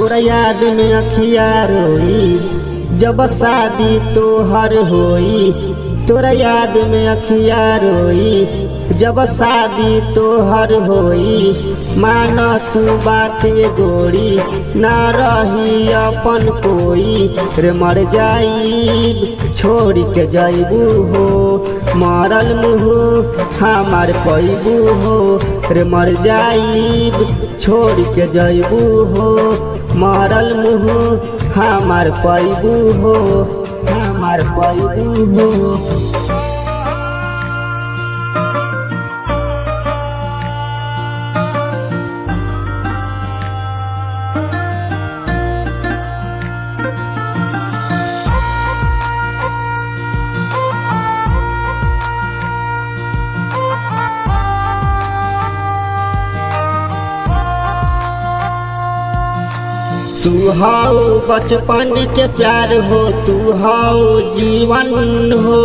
तोरा याद में अखिया रोई जब शादी तोहर होई। तोरा याद में अखिया रोई जब शादी तोहर होई। मान तू बात गोरी ना रही अपन कोई रे मर जाइब छोड़ के जाइबू हो। मरल मुँह हमार पैबू हो रे मर जाइब छोड़ के जाइबू हो। मरल मुँह हमार पैबू हो हमार पैबू हो। तू हाउ बचपन के प्यार हो तू हाउ जीवन हो।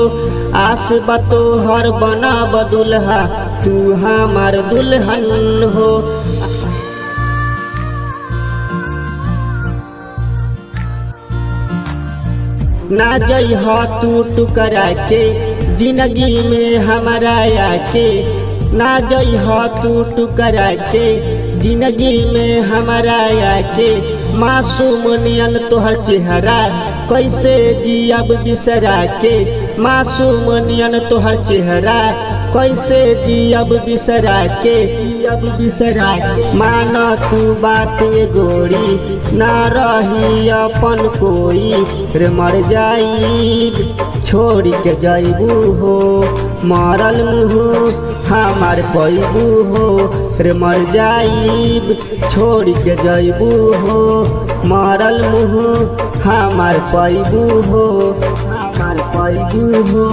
आस बतोहर बना बदुल्हा तू हमार दुल्हन हो। ना जइह तू टुकरा के जिंदगी में हमारा आके। ना जइह तू टुकरा के जिंदगी में हमारा आके। मासूम नियन तोहर चेहरा कैसे जियब बिसरा के। मासूम नियन तोहर चेहरा कैसे जियब बिसरा के जियब बिसरा के। मान तू बात गोरी ना रही अपन कोई रे मर जाइब छोड़ के जाइबू हो। मरल मुँह हमार पैबू हो रे मर जाइब छोड़ के जाइबू हो। मरल मुँह हमार पैबू हो हमार पैबू हो।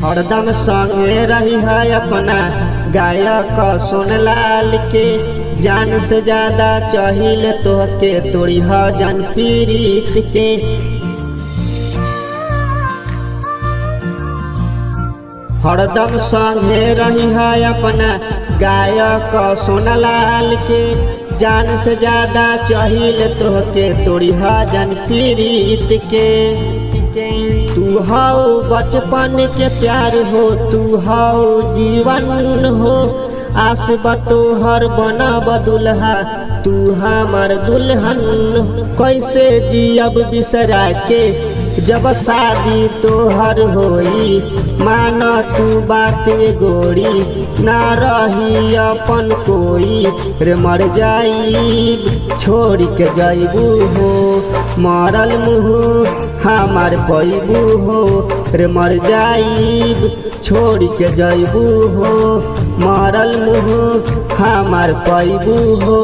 हरदम संगे रही है अपना गायक सोनलाल के। जान से ज्यादा चाहिल तोहके तोड़ी जन पीड़ित के। हरदम संगे रही है अपना गायक सोनलाल के। जान से ज्यादा चाहिल तोहके तोड़ी जन पीड़ित के। तू हाउ बचपन के प्यार हो तू हाउ जीवन हो। आस बतोहर बना बदुल्हा तू हमार दुल्हन। कैसे जियब बिसरा के जब शादी तोहर होई। मान तू बात गोरी ना रही अपन कोई रे मर जाइब छोड़ के जाइबू हो। मरल मुँह हमार पैबू हो रे मर जाइब छोड़ के जाइबू हो। मरल मुँह हमार पैबू हो।